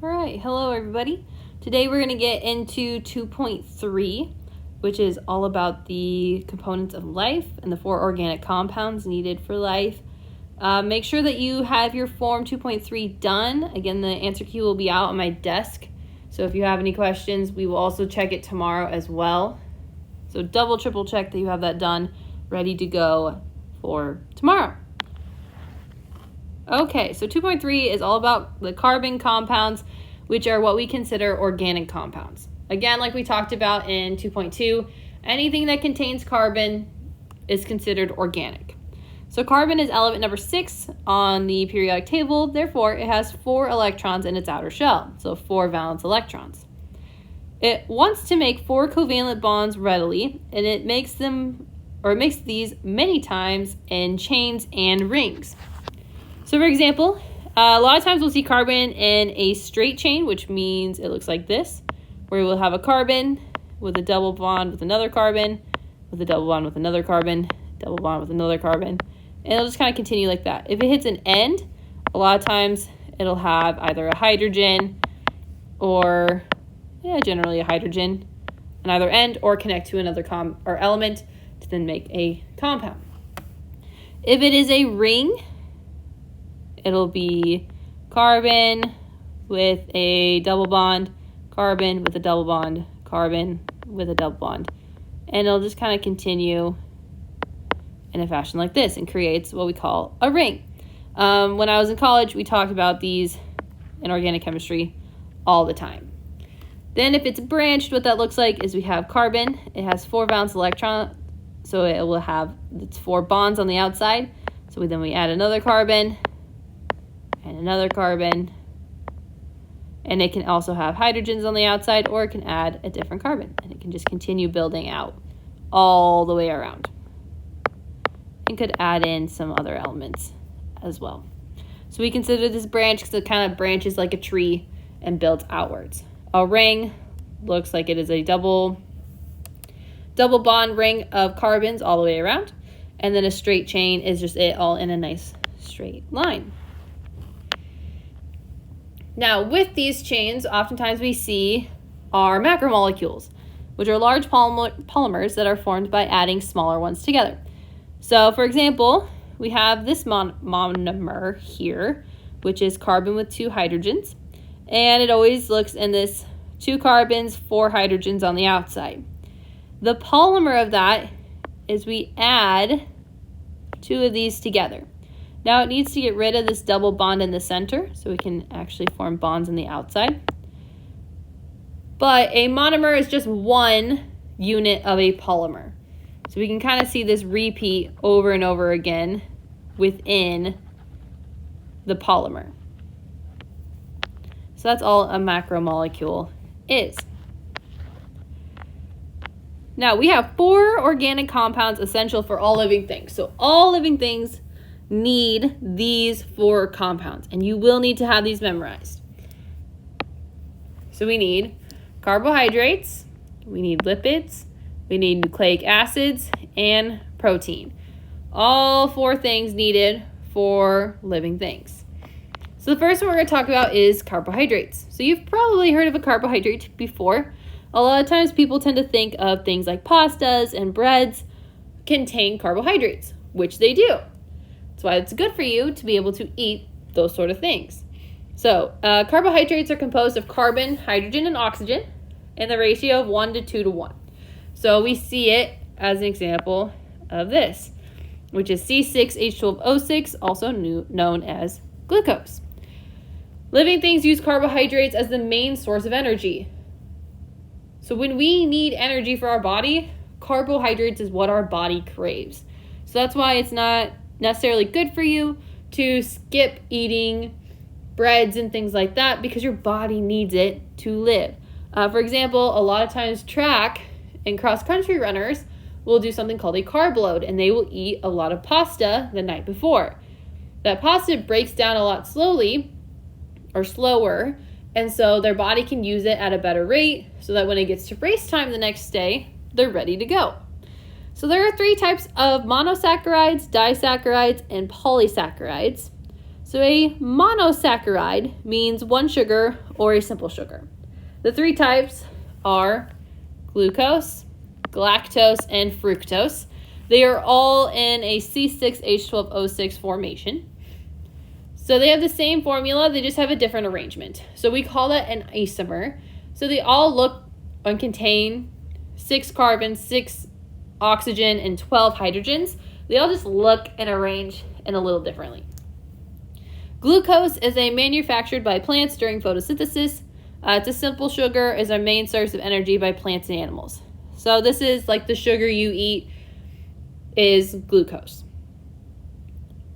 All right, hello everybody. Today we're going to get into 2.3, which is all about the components of life and the 4 organic compounds needed for life. Make sure that you have your Form 2.3 done. Again, the answer key will be out on my desk. So if you have any questions, we will also check it tomorrow as well. So double, triple check that you have that done, ready to go for tomorrow. Okay, so 2.3 is all about the carbon compounds, which are what we consider organic compounds. Again, like we talked about in 2.2, anything that contains carbon is considered organic. So carbon is element number 6 on the periodic table, therefore it has 4 electrons in its outer shell, so 4 valence electrons. It wants to make 4 covalent bonds readily, and it makes these many times in chains and rings. So for example, a lot of times we'll see carbon in a straight chain, which means it looks like this, where we'll have a carbon with a double bond with another carbon, with a double bond with another carbon, double bond with another carbon, and it'll just kind of continue like that. If it hits an end, a lot of times it'll have either a hydrogen or, generally a hydrogen on either end, or connect to another element to then make a compound. If it is a ring, it'll be carbon with a double bond, carbon with a double bond, carbon with a double bond. And it'll just kind of continue in a fashion like this and creates what we call a ring. When I was in college, we talked about these in organic chemistry all the time. Then if it's branched, what that looks like is we have carbon. It has 4 valence electrons, so it will have its 4 bonds on the outside. So we add another carbon, and another carbon, and it can also have hydrogens on the outside, or it can add a different carbon, and it can just continue building out all the way around, and could add in some other elements as well. So we consider this branch because it kind of branches like a tree and builds outwards. A ring looks like it is a double bond ring of carbons all the way around, and then a straight chain is just it all in a nice straight line. Now, with these chains, oftentimes we see our macromolecules, which are large polymers that are formed by adding smaller ones together. So, for example, we have this monomer here, which is carbon with 2 hydrogens, and it always looks in this 2 carbons, 4 hydrogens on the outside. The polymer of that is we add 2 of these together. Now it needs to get rid of this double bond in the center so we can actually form bonds on the outside. But a monomer is just one unit of a polymer. So we can kind of see this repeat over and over again within the polymer. So that's all a macromolecule is. Now we have 4 organic compounds essential for all living things. So all living things need these 4 compounds, and you will need to have these memorized. So we need carbohydrates, we need lipids, we need nucleic acids, and protein. All 4 things needed for living things. So the first one we're going to talk about is carbohydrates. So you've probably heard of a carbohydrate before. A lot of times people tend to think of things like pastas and breads contain carbohydrates, which they do. That's why it's good for you to be able to eat those sort of things. So carbohydrates are composed of carbon, hydrogen, and oxygen in the ratio of 1 to 2 to 1. So we see it as an example of this, which is C6H12O6, also known as glucose. Living things use carbohydrates as the main source of energy. So when we need energy for our body, carbohydrates is what our body craves. So that's why it's not necessarily good for you to skip eating breads and things like that, because your body needs it to live. For example, a lot of times track and cross-country runners will do something called a carb load, and they will eat a lot of pasta the night before. That pasta breaks down a lot slower, and so their body can use it at a better rate so that when it gets to race time the next day, they're ready to go. So there are 3 types of monosaccharides, disaccharides, and polysaccharides. So So a monosaccharide means one sugar or a simple sugar. The three types are glucose, galactose, and fructose. They are all in a C6H12O6 formation. So they have the same formula, they just have a different arrangement. So we call that an isomer. So they all look and contain 6 carbons, 6 oxygen, and 12 hydrogens. They all just look and arrange in a little differently. Glucose is manufactured by plants during photosynthesis. It's a simple sugar, is our main source of energy by plants and animals. So this is like the sugar you eat is glucose.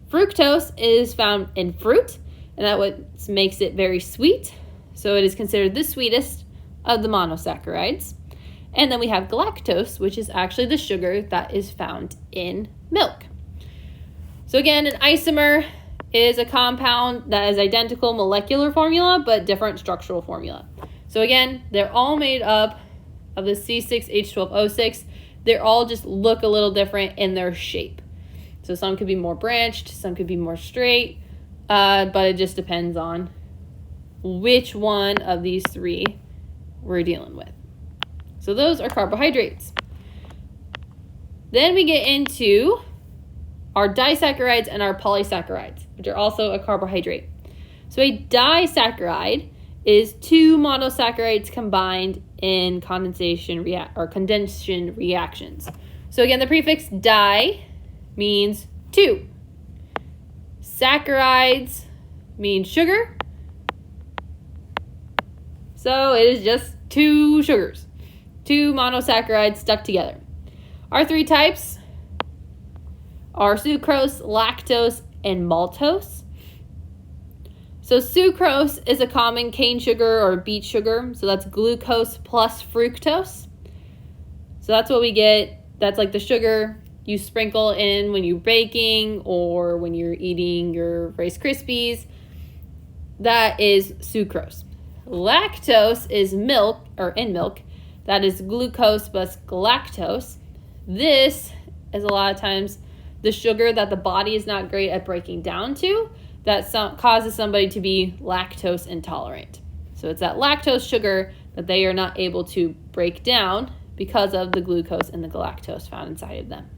Fructose is found in fruit, and that's what makes it very sweet. So it is considered the sweetest of the monosaccharides. And then we have galactose, which is actually the sugar that is found in milk. So again, an isomer is a compound that is identical molecular formula, but different structural formula. So again, they're all made up of the C6H12O6. They all just look a little different in their shape. So some could be more branched, some could be more straight, but it just depends on which one of these three we're dealing with. So those are carbohydrates. Then we get into our disaccharides and our polysaccharides, which are also a carbohydrate. So a disaccharide is 2 monosaccharides combined in condensation reactions. So again, the prefix di means 2. Saccharides means sugar. So it is just 2 sugars, 2 monosaccharides stuck together. Our 3 types are sucrose, lactose, and maltose. So sucrose is a common cane sugar or beet sugar. So that's glucose plus fructose. So that's what we get. That's like the sugar you sprinkle in when you're baking or when you're eating your Rice Krispies. That is sucrose. Lactose is milk, or in milk. That is glucose plus galactose. This is a lot of times the sugar that the body is not great at breaking down to, that causes somebody to be lactose intolerant. So it's that lactose sugar that they are not able to break down because of the glucose and the galactose found inside of them.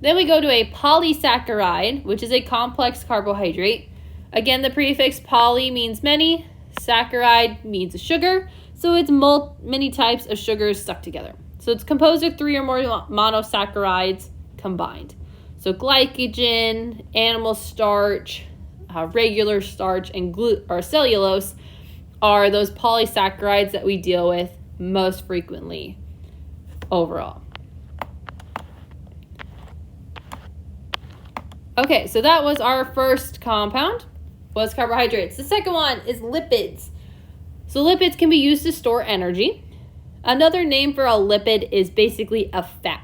Then we go to a polysaccharide, which is a complex carbohydrate. Again, the prefix poly means many, saccharide means a sugar, so it's many types of sugars stuck together. So it's composed of 3 or more monosaccharides combined. So glycogen, animal starch, regular starch, and cellulose are those polysaccharides that we deal with most frequently overall. Okay, so that was our first compound, was carbohydrates. The second one is lipids. So lipids can be used to store energy. Another name for a lipid is basically a fat.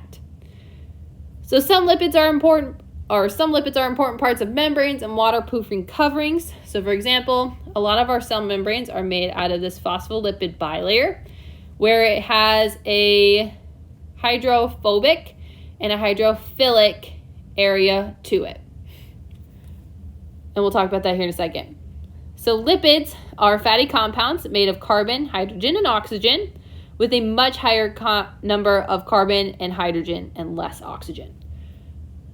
So some lipids are important parts of membranes and waterproofing coverings. So for example, a lot of our cell membranes are made out of this phospholipid bilayer, where it has a hydrophobic and a hydrophilic area to it. And we'll talk about that here in a second. So lipids are fatty compounds made of carbon, hydrogen, and oxygen, with a much higher number of carbon and hydrogen and less oxygen.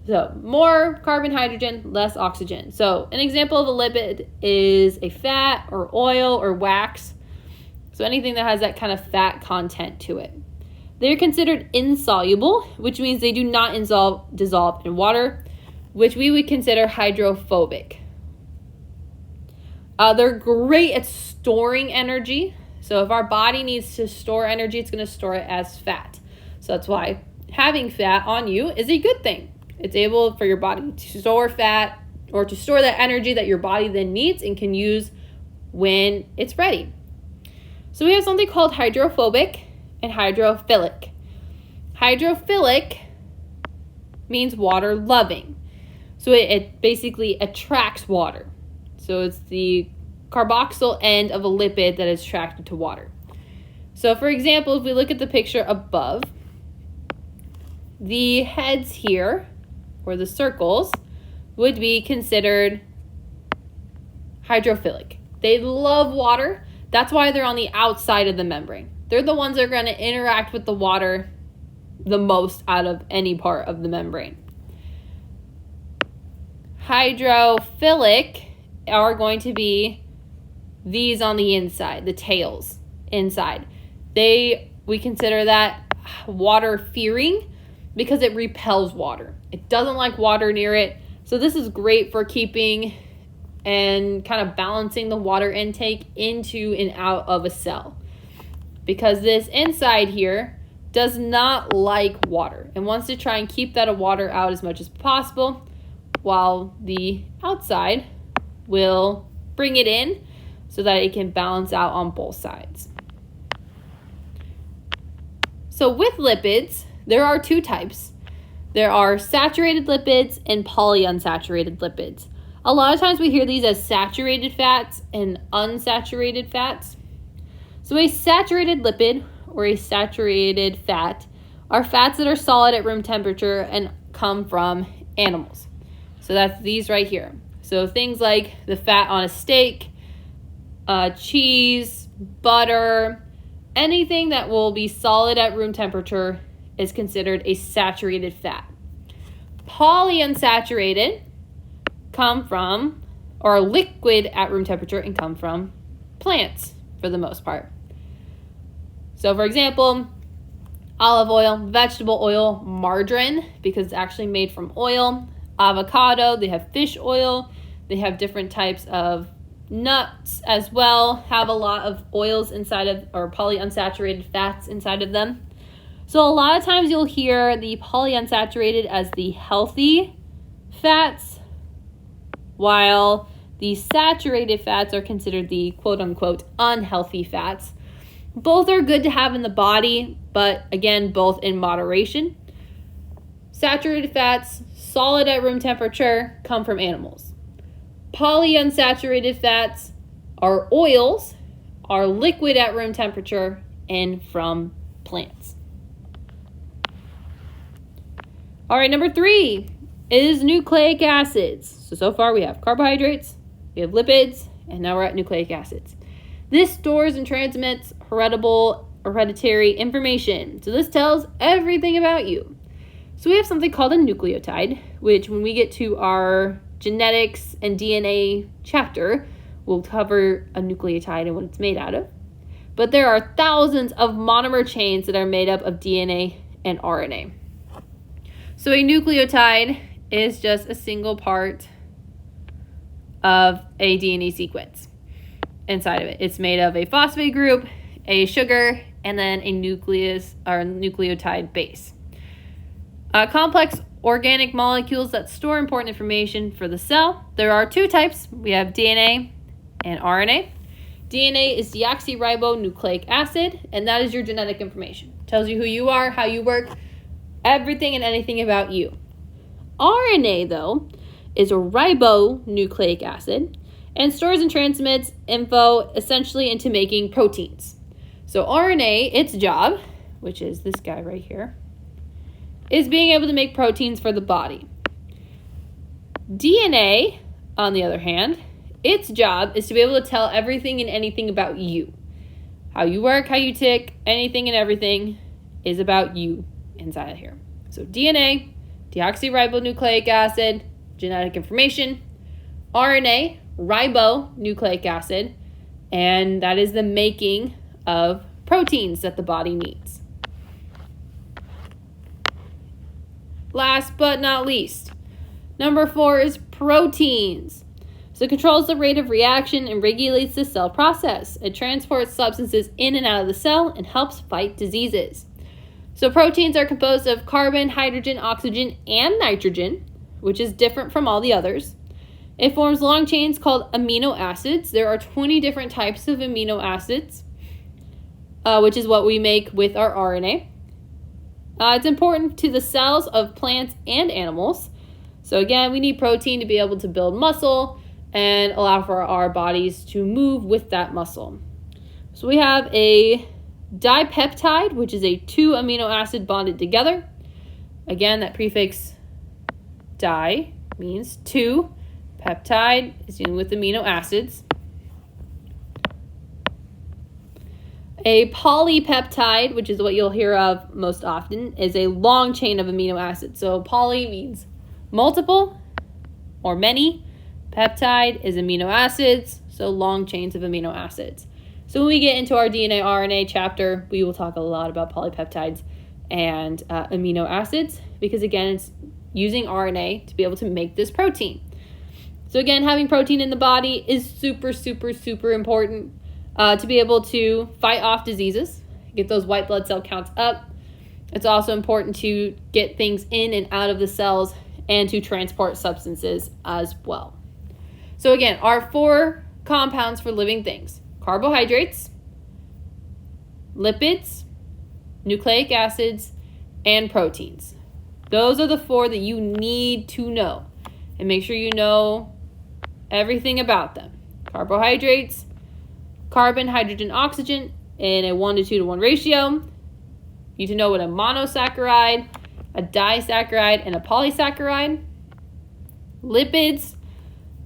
So more carbon, hydrogen, less oxygen. So an example of a lipid is a fat or oil or wax. So anything that has that kind of fat content to it. They're considered insoluble, which means they do not dissolve in water, which we would consider hydrophobic. They're great at storing energy. So if our body needs to store energy, it's going to store it as fat. So that's why having fat on you is a good thing. It's able for your body to store fat or to store that energy that your body then needs and can use when it's ready. So we have something called hydrophobic and hydrophilic. Hydrophilic means water loving. So it basically attracts water. So it's the carboxyl end of a lipid that is attracted to water. So for example, if we look at the picture above, the heads here, or the circles, would be considered hydrophilic. They love water. That's why they're on the outside of the membrane. They're the ones that are going to interact with the water the most out of any part of the membrane. Hydrophilic are going to be these on the inside, the tails inside. We consider that water fearing because it repels water. It doesn't like water near it. So this is great for keeping and kind of balancing the water intake into and out of a cell, because this inside here does not like water and wants to try and keep that water out as much as possible, while the outside will bring it in so that it can balance out on both sides. So with lipids, there are two types. There are saturated lipids and polyunsaturated lipids. A lot of times we hear these as saturated fats and unsaturated fats. So a saturated lipid or a saturated fat are fats that are solid at room temperature and come from animals. So that's these right here. So things like the fat on a steak, cheese, butter, anything that will be solid at room temperature is considered a saturated fat. Polyunsaturated come from, or are liquid at room temperature and come from plants for the most part. So for example, olive oil, vegetable oil, margarine, because it's actually made from oil, avocado, they have fish oil, they have different types of nuts as well, have a lot of oils inside of, or polyunsaturated fats inside of them. So a lot of times you'll hear the polyunsaturated as the healthy fats, while the saturated fats are considered the quote-unquote unhealthy fats. Both are good to have in the body, but again, both in moderation. Saturated fats, solid at room temperature, come from animals. Polyunsaturated fats are oils, are liquid at room temperature, and from plants. All right, number 3 is nucleic acids. So far we have carbohydrates, we have lipids, and now we're at nucleic acids. This stores and transmits hereditary information. So this tells everything about you. So we have something called a nucleotide, which when we get to our genetics and DNA chapter, we'll cover a nucleotide and what it's made out of. But there are thousands of monomer chains that are made up of DNA and RNA. So a nucleotide is just a single part of a DNA sequence inside of it. It's made of a phosphate group, a sugar, and then a nucleus or nucleotide base. Complex organic molecules that store important information for the cell. There are two types. We have DNA and RNA. DNA is deoxyribonucleic acid, and that is your genetic information. It tells you who you are, how you work, everything and anything about you. RNA, though, is a ribonucleic acid and stores and transmits info essentially into making proteins. So RNA, its job, which is this guy right here, is being able to make proteins for the body. DNA, on the other hand, its job is to be able to tell everything and anything about you. How you work, how you tick, anything and everything is about you inside of here. So DNA, deoxyribonucleic acid, genetic information. RNA, ribonucleic acid, and that is the making of proteins that the body needs. Last but not least, number 4 is proteins. So it controls the rate of reaction and regulates the cell process. It transports substances in and out of the cell and helps fight diseases. So proteins are composed of carbon, hydrogen, oxygen, and nitrogen, which is different from all the others. It forms long chains called amino acids. There are 20 different types of amino acids, which is what we make with our RNA. It's important to the cells of plants and animals. So again, we need protein to be able to build muscle and allow for our bodies to move with that muscle. So we have a dipeptide, which is a 2 amino acid bonded together. Again, that prefix di means 2. Peptide is dealing with amino acids. A polypeptide, which is what you'll hear of most often, is a long chain of amino acids. So poly means multiple or many. Peptide is amino acids, so long chains of amino acids. So when we get into our DNA RNA chapter, we will talk a lot about polypeptides and amino acids, because again, it's using RNA to be able to make this protein. So again, having protein in the body is super, super, super important to be able to fight off diseases, get those white blood cell counts up. It's also important to get things in and out of the cells and to transport substances as well. So again, our 4 compounds for living things: carbohydrates, lipids, nucleic acids, and proteins. Those are the 4 that you need to know, and make sure you know everything about them. Carbohydrates, carbon, hydrogen, oxygen in a 1:2:1 ratio. You need to know what a monosaccharide, a disaccharide, and a polysaccharide. Lipids,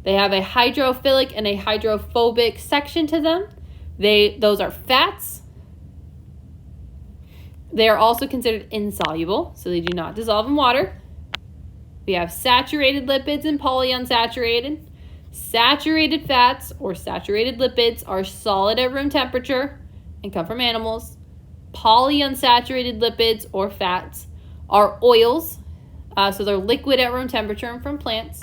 they have a hydrophilic and a hydrophobic section to them. Those are fats. They are also considered insoluble, so they do not dissolve in water. We have saturated lipids and polyunsaturated. Saturated fats or saturated lipids are solid at room temperature and come from animals. Polyunsaturated lipids or fats are oils, so they're liquid at room temperature and from plants.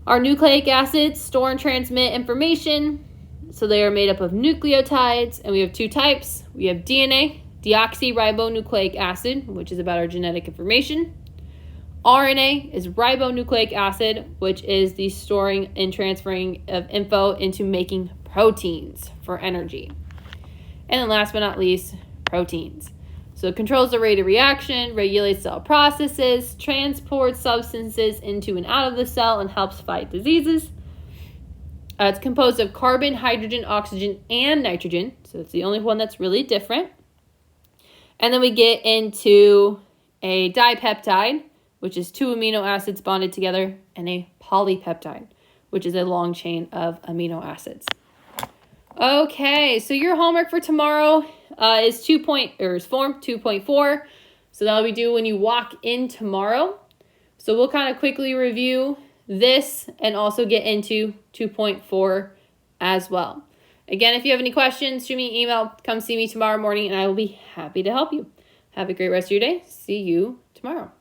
Our nucleic acids store and transmit information, so they are made up of nucleotides, and we have 2 types. We have DNA, deoxyribonucleic acid, which is about our genetic information. RNA is ribonucleic acid, which is the storing and transferring of info into making proteins for energy. And then last but not least, proteins. So it controls the rate of reaction, regulates cell processes, transports substances into and out of the cell, and helps fight diseases. It's composed of carbon, hydrogen, oxygen, and nitrogen. So it's the only one that's really different. And then we get into a dipeptide, which is 2 amino acids bonded together, and a polypeptide, which is a long chain of amino acids. Okay, so your homework for tomorrow is Form 2.4. So that'll be due when you walk in tomorrow. So we'll kind of quickly review this and also get into 2.4 as well. Again, if you have any questions, shoot me an email, come see me tomorrow morning, and I will be happy to help you. Have a great rest of your day. See you tomorrow.